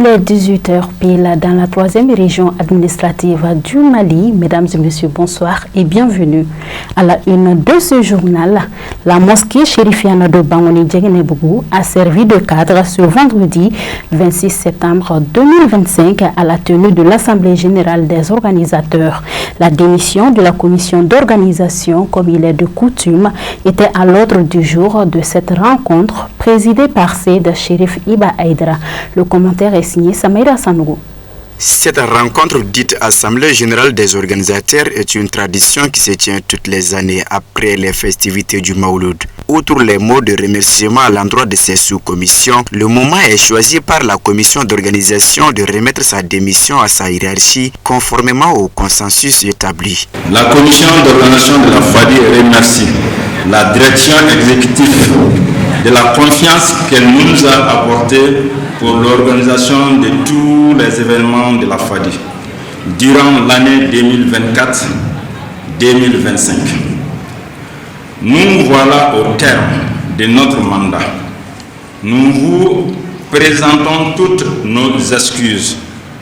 Il est 18h pile dans la 3e région administrative du Mali. Mesdames et messieurs, bonsoir et bienvenue. À la une de ce journal, la mosquée chérifienne de Bangouni-Djeguenebougou a servi de cadre ce vendredi 26 septembre 2025 à la tenue de l'Assemblée générale des organisateurs. La démission de la commission d'organisation, comme il est de coutume, était à l'ordre du jour de cette rencontre présidée par Seyd Chérif Iba Aïdara. Le commentaire est signé Samaïra Sanogo. Cette rencontre dite Assemblée générale des organisateurs est une tradition qui se tient toutes les années après les festivités du Mawlud. Outre les mots de remerciement à l'endroit de ces sous-commissions, le moment est choisi par la commission d'organisation de remettre sa démission à sa hiérarchie conformément au consensus établi. La commission d'organisation de la FADI remercie la direction exécutive de la confiance qu'elle nous a apportée pour l'organisation de tous les événements de la FADI durant l'année 2024-2025. Nous voilà au terme de notre mandat. Nous vous présentons toutes nos excuses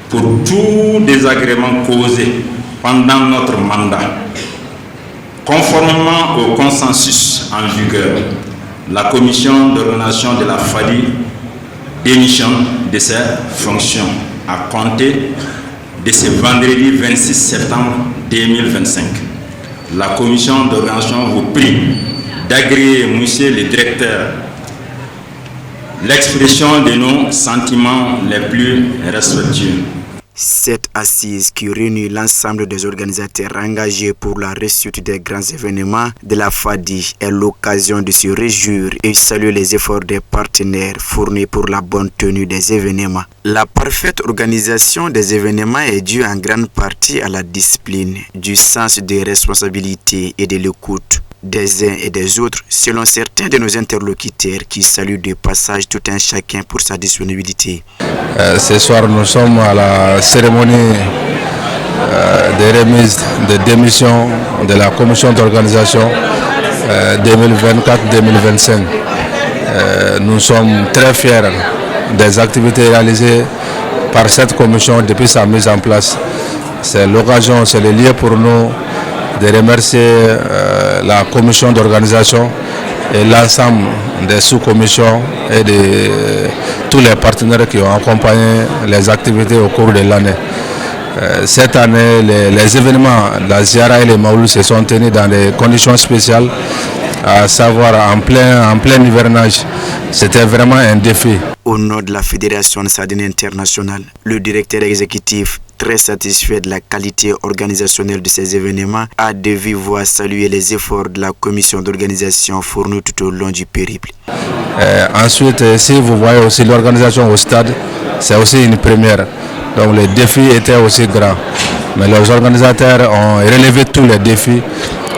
pour tout désagrément causé pendant notre mandat. Conformément au consensus en vigueur, la commission d'organisation de la FADI démissionne de ses fonctions à compter de ce vendredi 26 septembre 2025. La commission d'organisation vous prie d'agréer, monsieur le directeur, l'expression de nos sentiments les plus respectueux. Cette assise qui réunit l'ensemble des organisateurs engagés pour la réussite des grands événements de la FADI est l'occasion de se réjouir et saluer les efforts des partenaires fournis pour la bonne tenue des événements. La parfaite organisation des événements est due en grande partie à la discipline, du sens des responsabilités et de l'écoute des uns et des autres, selon certains de nos interlocuteurs qui saluent de passage tout un chacun pour sa disponibilité. Ce soir, nous sommes à la cérémonie de remise de démission de la commission d'organisation 2024-2025. Nous sommes très fiers des activités réalisées par cette commission depuis sa mise en place. C'est l'occasion, c'est le lieu pour nous de remercier la commission d'organisation et l'ensemble des sous-commissions et de tous les partenaires qui ont accompagné les activités au cours de l'année. Cette année, les événements, la Ziara et les Mawlud se sont tenus dans des conditions spéciales, à savoir en plein hivernage. C'était vraiment un défi. Au nom de la Fédération Sardine Internationale, le directeur exécutif, très satisfait de la qualité organisationnelle de ces événements, a de vive voix salué les efforts de la commission d'organisation fournis tout au long du périple. Ensuite, si vous voyez aussi l'organisation au stade, c'est aussi une première. Donc les défis étaient aussi grands. Mais les organisateurs ont relevé tous les défis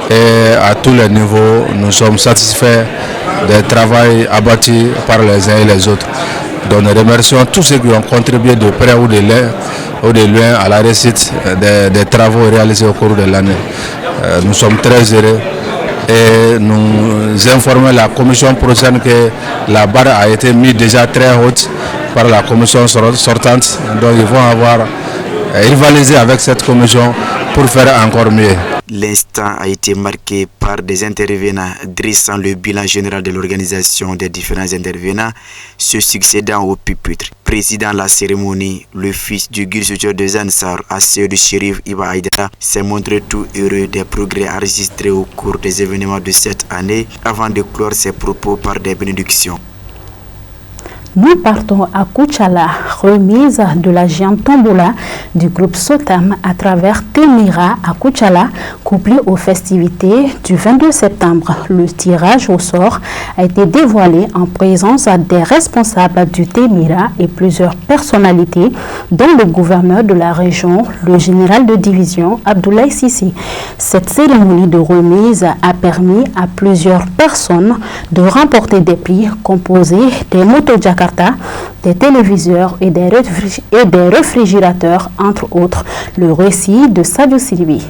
et à tous les niveaux, nous sommes satisfaits du travail abattu par les uns et les autres. Donc nous remercions tous ceux qui ont contribué de près ou de loin à la réussite des travaux réalisés au cours de l'année. Nous sommes très heureux et nous informons la commission prochaine que la barre a été mise déjà très haute par la commission sortante. Donc ils vont avoir rivalisé avec cette commission pour faire encore mieux. L'instant a été marqué par des intervenants dressant le bilan général de l'organisation des différents intervenants, se succédant au pupitre. Président de la cérémonie, le fils du guide successeur de Zansar, Seyd Chérif Iba Aïdara, s'est montré tout heureux des progrès enregistrés au cours des événements de cette année avant de clore ses propos par des bénédictions. Nous partons à Koutchala, remise de la géante tombola du groupe Sotam à travers Temira à Koutchala, couplé aux festivités du 22 septembre. Le tirage au sort a été dévoilé en présence des responsables du Temira et plusieurs personnalités, dont le gouverneur de la région, le général de division Abdoulaye Sissi. Cette cérémonie de remise a permis à plusieurs personnes de remporter des prix composés des motos Jakarta, des téléviseurs et des réfrigérateurs, entre autres. Le récit de Sadio Silibi.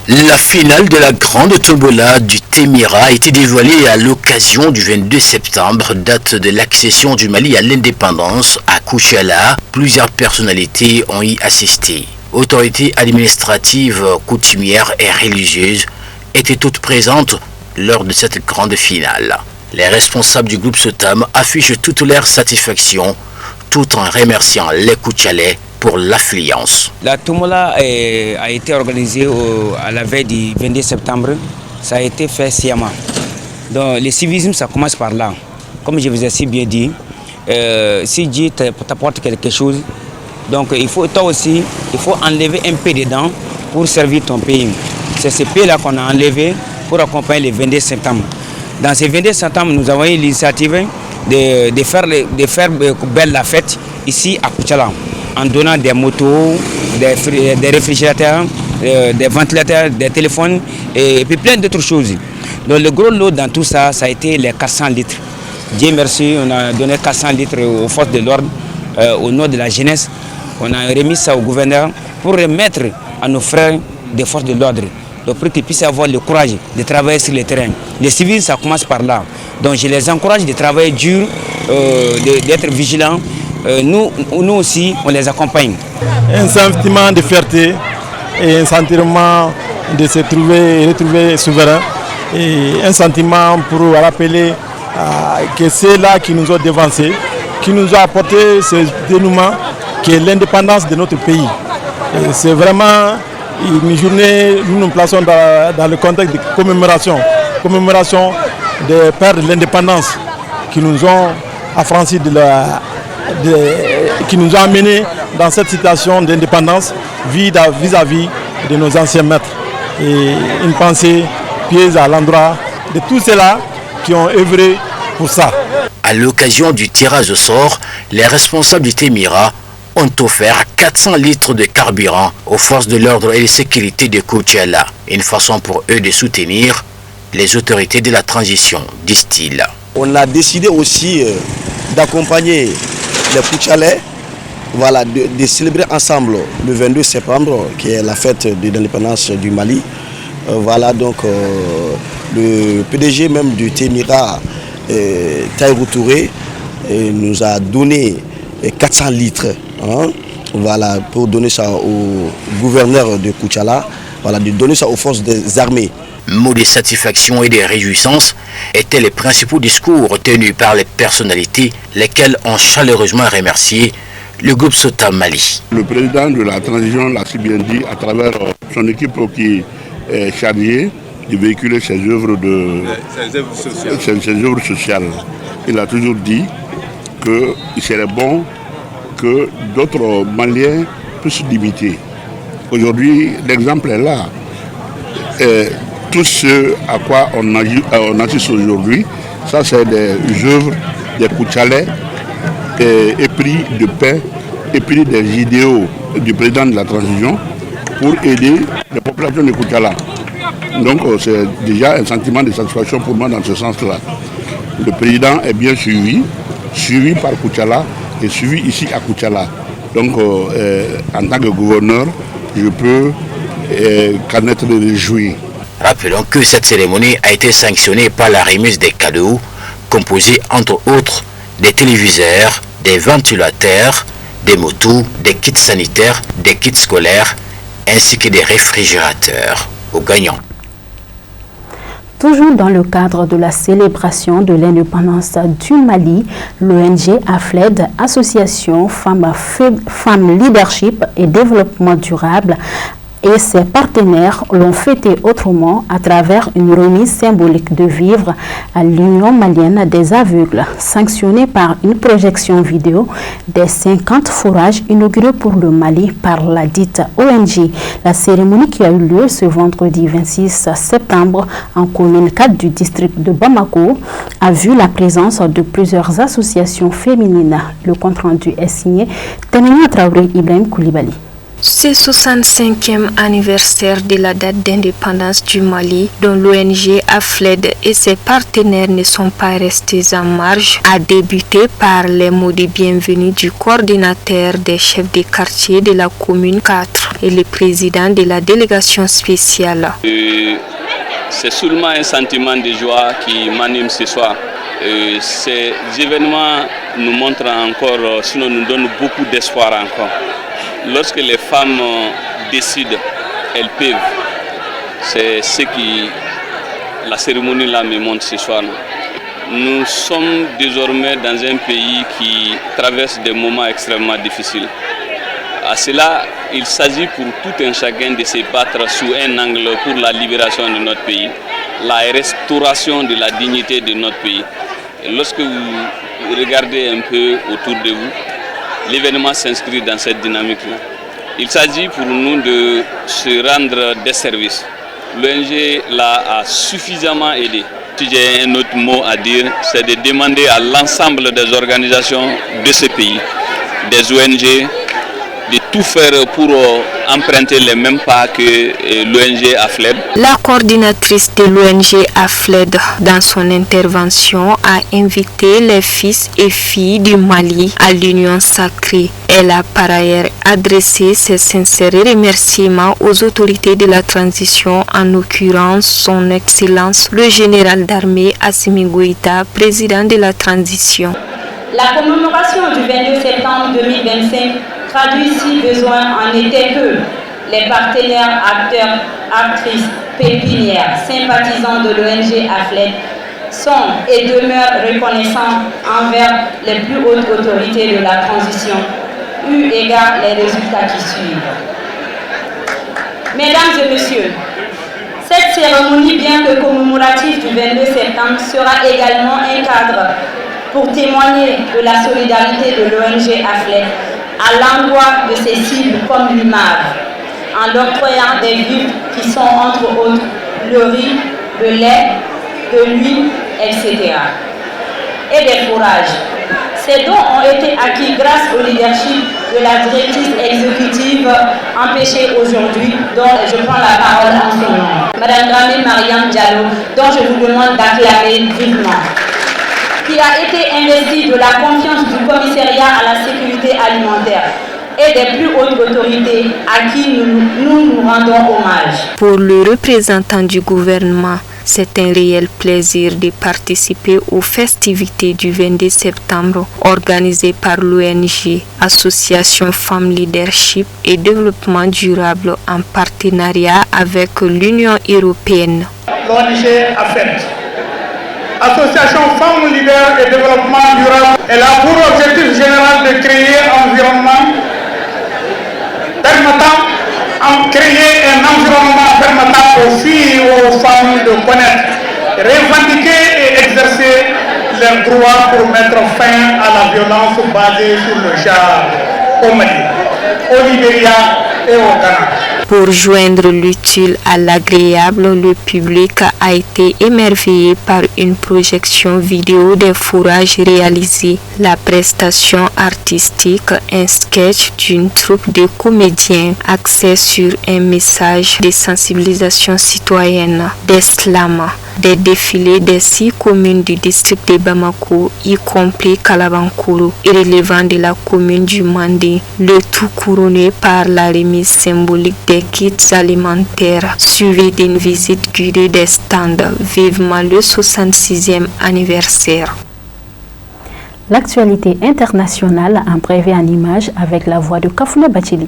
La finale de la grande tombola du Témira a été dévoilée à l'occasion du 22 septembre, date de l'accession du Mali à l'indépendance à Koutiala. Plusieurs personnalités ont y assisté. Autorités administratives, coutumières et religieuses étaient toutes présentes lors de cette grande finale. Les responsables du groupe Sotam affichent toute leur satisfaction tout en remerciant les Koutialais pour l'affluence. La Tombola a été organisée à la veille du 22 septembre. Ça a été fait sciemment. Donc le civisme, ça commence par là. Comme je vous ai si bien dit, si Dieu t'apporte quelque chose, donc il faut toi aussi, il faut enlever un peu dedans pour servir ton pays. C'est ce pays-là qu'on a enlevé pour accompagner le 22 septembre. Dans ce 22 septembre, nous avons eu l'initiative de faire belle la fête ici à Koutiala, en donnant des motos, des réfrigérateurs, des ventilateurs, des téléphones et puis plein d'autres choses. Donc le gros lot dans tout ça, ça a été les 400 litres. Dieu merci, on a donné 400 litres aux forces de l'ordre, au nom de la jeunesse. On a remis ça au gouverneur pour remettre à nos frères des forces de l'ordre. Donc pour qu'ils puissent avoir le courage de travailler sur le terrain. Les civils, ça commence par là. Donc je les encourage de travailler dur, d'être vigilants. Nous aussi, on les accompagne. Un sentiment de fierté et un sentiment de se retrouver souverain. Et un sentiment pour rappeler que c'est là qui nous ont dévancés, qui nous a apporté ce dénouement qui est l'indépendance de notre pays. C'est vraiment une journée où nous nous plaçons dans le contexte de commémoration des pères de l'indépendance qui nous ont affranchis qui nous ont amenés dans cette situation d'indépendance vis-à-vis de nos anciens maîtres. Et une pensée pieuse à l'endroit de tous ceux-là qui ont œuvré pour ça. À l'occasion du tirage au sort, les responsables du Témira ont offert 400 litres de carburant aux forces de l'ordre et de sécurité de Koutiala. Une façon pour eux de soutenir les autorités de la transition, disent-ils. On a décidé aussi d'accompagner les Koutialais, voilà, de célébrer ensemble le 22 septembre, qui est la fête de l'indépendance du Mali. Voilà, donc le PDG même du Témira, Taïrou Touré, nous a donné 400 litres, voilà, pour donner ça au gouverneur de Koutiala, voilà, de donner ça aux forces des armées. Mots de satisfaction et de réjouissance étaient les principaux discours tenus par les personnalités, lesquelles ont chaleureusement remercié le groupe Sotam Mali. Le président de la transition l'a si bien dit à travers son équipe qui est chargée de véhiculer ses œuvres sociales. Il a toujours dit qu'il serait bon que d'autres Maliens puissent l'imiter. Aujourd'hui, l'exemple est là. Tout ce à quoi on assiste aujourd'hui, ça c'est des œuvres des Koutialais épris de paix, épris des idéaux du président de la transition pour aider les populations de Koutiala. Donc c'est déjà un sentiment de satisfaction pour moi dans ce sens-là. Le président est bien suivi par Koutiala et suivi ici à Koutiala. Donc en tant que gouverneur, je peux qu'en être réjoui. Rappelons que cette cérémonie a été sanctionnée par la remise des cadeaux, composés entre autres des téléviseurs, des ventilateurs, des motos, des kits sanitaires, des kits scolaires, ainsi que des réfrigérateurs aux gagnants. Toujours dans le cadre de la célébration de l'indépendance du Mali, l'ONG AFLED, Association Femmes Leadership et Développement Durable, et ses partenaires l'ont fêté autrement à travers une remise symbolique de vivres à l'Union malienne des aveugles, sanctionnée par une projection vidéo des 50 forages inaugurés pour le Mali par la dite ONG. La cérémonie qui a eu lieu ce vendredi 26 septembre en commune 4 du district de Bamako a vu la présence de plusieurs associations féminines. Le compte rendu est signé Tenenia Traoré Ibrahim Koulibaly. Ce 65e anniversaire de la date d'indépendance du Mali, dont l'ONG AFLED et ses partenaires ne sont pas restés en marge, a débuté par les mots de bienvenue du coordinateur des chefs de quartier de la commune 4 et le président de la délégation spéciale. C'est seulement un sentiment de joie qui m'anime ce soir. Ces événements nous montrent encore, sinon nous donnent beaucoup d'espoir encore. Lorsque les femmes décident, elles peuvent. C'est ce qui la cérémonie là me montre ce soir. Nous sommes désormais dans un pays qui traverse des moments extrêmement difficiles. À cela, il s'agit pour tout un chacun de se battre sous un angle pour la libération de notre pays, la restauration de la dignité de notre pays. Et lorsque vous regardez un peu autour de vous, l'événement s'inscrit dans cette dynamique-là. Il s'agit pour nous de se rendre des services. L'ONG là a suffisamment aidé. Si j'ai un autre mot à dire, c'est de demander à l'ensemble des organisations de ce pays, des ONG, de tout faire pour emprunter les mêmes pas que l'ONG AFLED. La coordinatrice de l'ONG AFLED, dans son intervention, a invité les fils et filles du Mali à l'union sacrée. Elle a par ailleurs adressé ses sincères remerciements aux autorités de la transition, en l'occurrence son Excellence le général d'armée Assimi Goïta, président de la transition. La commémoration du 22 septembre 2025 traduit si besoin en était peu les partenaires, acteurs, actrices, pépinières, sympathisants de l'ONG AFLED sont et demeurent reconnaissants envers les plus hautes autorités de la transition, eu égard les résultats qui suivent. Mesdames et messieurs, cette cérémonie, bien que commémorative du 22 septembre, sera également un cadre pour témoigner de la solidarité de l'ONG AFLED à l'endroit de ses cibles comme l'UMAV, en octroyant des vivres qui sont entre autres le riz, le lait, de l'huile, etc. et des fourrages. Ces dons ont été acquis grâce au leadership de la directrice exécutive empêchée aujourd'hui, dont je prends la parole en son nom, Madame Dramé Mariam Diallo, dont je vous demande d'acclamer vivement, qui a été investie de la confiance du commissariat à la sécurité alimentaire et des plus hautes autorités à qui nous rendons hommage. Pour le représentant du gouvernement, c'est un réel plaisir de participer aux festivités du 22 septembre organisées par l'ONG, Association Femmes Leadership et Développement Durable, en partenariat avec l'Union Européenne. L'ONG AFLED, Association Femmes Leaders et Développement Durable, elle a pour objectif général de créer un environnement permettant aux filles et aux femmes de connaître, revendiquer et exercer leurs droits pour mettre fin à la violence basée sur le genre au Mali, au Libéria et au Ghana. Pour joindre l'utile à l'agréable, le public a été émerveillé par une projection vidéo des fourrages réalisés, la prestation artistique, un sketch d'une troupe de comédiens axé sur un message de sensibilisation citoyenne, des slams, des défilés des 6 communes du district de Bamako, y compris Kalabankoro, et relevant de la commune du Mandé, le tout couronné par la remise symbolique des kits alimentaires, suivi d'une visite guidée des stands. Vivement le 66e anniversaire. L'actualité internationale en brève en images avec la voix de Kafouna Bachili.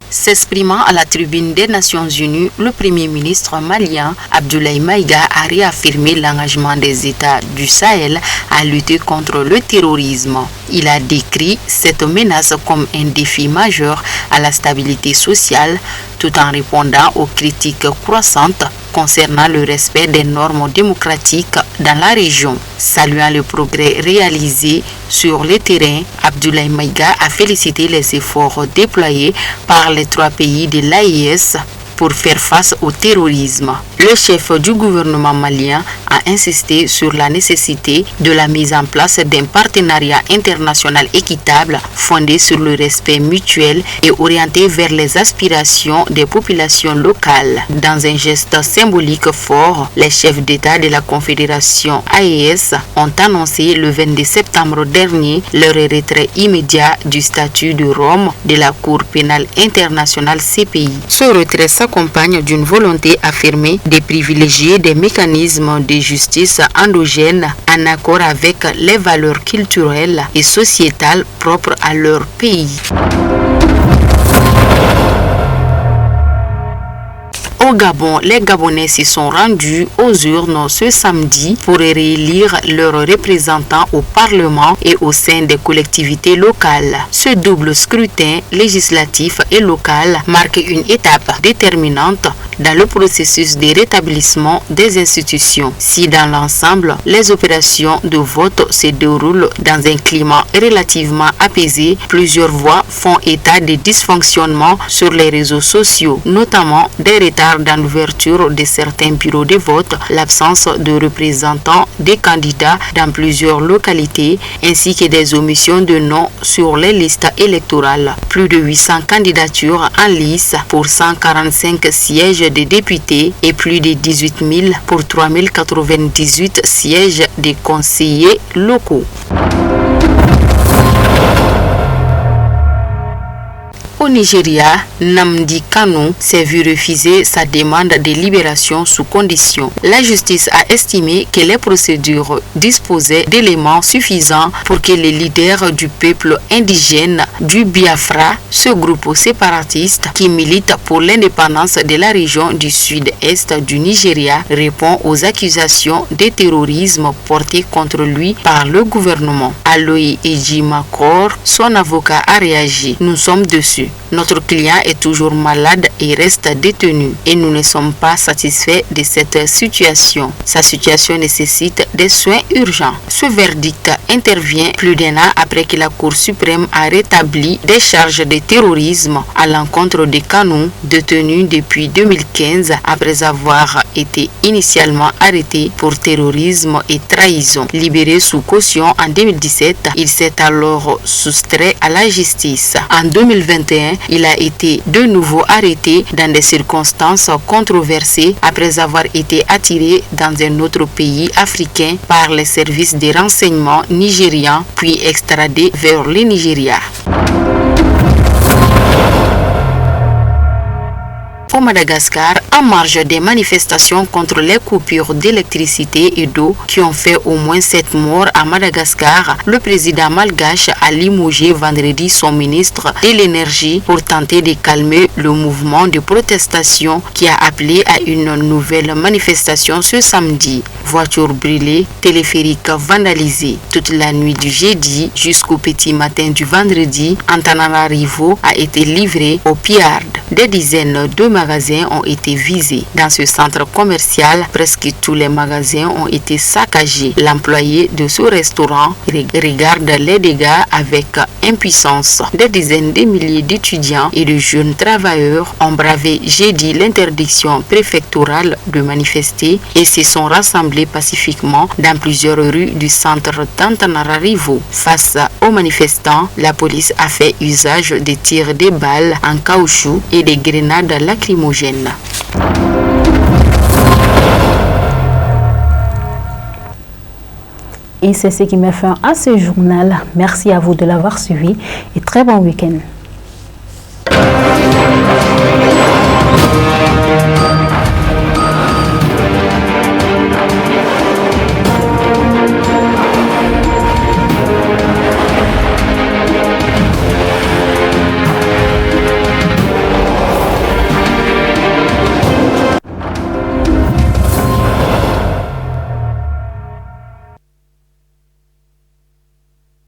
S'exprimant à la tribune des Nations Unies, le Premier ministre malien Abdoulaye Maïga a réaffirmé l'engagement des États du Sahel à lutter contre le terrorisme. Il a décrit cette menace comme un défi majeur à la stabilité sociale, tout en répondant aux critiques croissantes concernant le respect des normes démocratiques dans la région. Saluant le progrès réalisé sur le terrain, Abdoulaye Maïga a félicité les efforts déployés par les 3 pays de l'AES pour faire face au terrorisme. Le chef du gouvernement malien a insisté sur la nécessité de la mise en place d'un partenariat international équitable fondé sur le respect mutuel et orienté vers les aspirations des populations locales. Dans un geste symbolique fort, les chefs d'État de la Confédération AES ont annoncé le 22 septembre dernier leur retrait immédiat du statut de Rome de la Cour pénale internationale CPI. Ce retrait s'accompagne d'une volonté affirmée de privilégier des mécanismes de justice endogènes en accord avec les valeurs culturelles et sociétales propres à leur pays. Au Gabon, les Gabonais se sont rendus aux urnes ce samedi pour réélire leurs représentants au Parlement et au sein des collectivités locales. Ce double scrutin législatif et local marque une étape déterminante dans le processus de rétablissement des institutions. Si dans l'ensemble, les opérations de vote se déroulent dans un climat relativement apaisé, plusieurs voix font état de dysfonctionnements sur les réseaux sociaux, notamment des retards dans l'ouverture de certains bureaux de vote, l'absence de représentants des candidats dans plusieurs localités, ainsi que des omissions de noms sur les listes électorales. Plus de 800 candidatures en lice pour 145 sièges de députés et plus de 18 000 pour 3098 sièges de conseillers locaux. Au Nigeria, Nnamdi Kanu s'est vu refuser sa demande de libération sous condition. La justice a estimé que les procédures disposaient d'éléments suffisants pour que les leaders du peuple indigène du Biafra, ce groupe séparatiste qui milite pour l'indépendance de la région du sud-est du Nigeria, répond aux accusations de terrorisme portées contre lui par le gouvernement. Aloy Ejimakor, son avocat, a réagi. Nous sommes dessus. Notre client est toujours malade et reste détenu et nous ne sommes pas satisfaits de cette situation. Sa situation nécessite des soins urgents. Ce verdict intervient plus d'un an après que la Cour suprême a rétabli des charges de terrorisme à l'encontre de Kanu, détenu depuis 2015 après avoir été initialement arrêté pour terrorisme et trahison. Libéré sous caution en 2017, il s'est alors soustrait à la justice. En 2021, il a été de nouveau arrêté dans des circonstances controversées après avoir été attiré dans un autre pays africain par les services de renseignement nigérians puis extradé vers le Nigeria. Au Madagascar, en marge des manifestations contre les coupures d'électricité et d'eau qui ont fait au moins 7 morts à Madagascar, le président malgache a limogé vendredi son ministre de l'énergie pour tenter de calmer le mouvement de protestation qui a appelé à une nouvelle manifestation ce samedi. Voitures brûlées, téléphériques vandalisés. Toute la nuit du jeudi jusqu'au petit matin du vendredi, Antananarivo a été livré au Piard. Des dizaines de magasins ont été visés. Dans ce centre commercial, presque tous les magasins ont été saccagés. L'employé de ce restaurant regarde les dégâts avec impuissance. Des dizaines de milliers d'étudiants et de jeunes travailleurs ont bravé jeudi l'interdiction préfectorale de manifester et se sont rassemblés pacifiquement dans plusieurs rues du centre d'Antananarivo. Face aux manifestants, la police a fait usage de tirs de balles en caoutchouc et des grenades lacrymogènes. Et c'est ce qui met fin à ce journal. Merci à vous de l'avoir suivi et très bon week-end.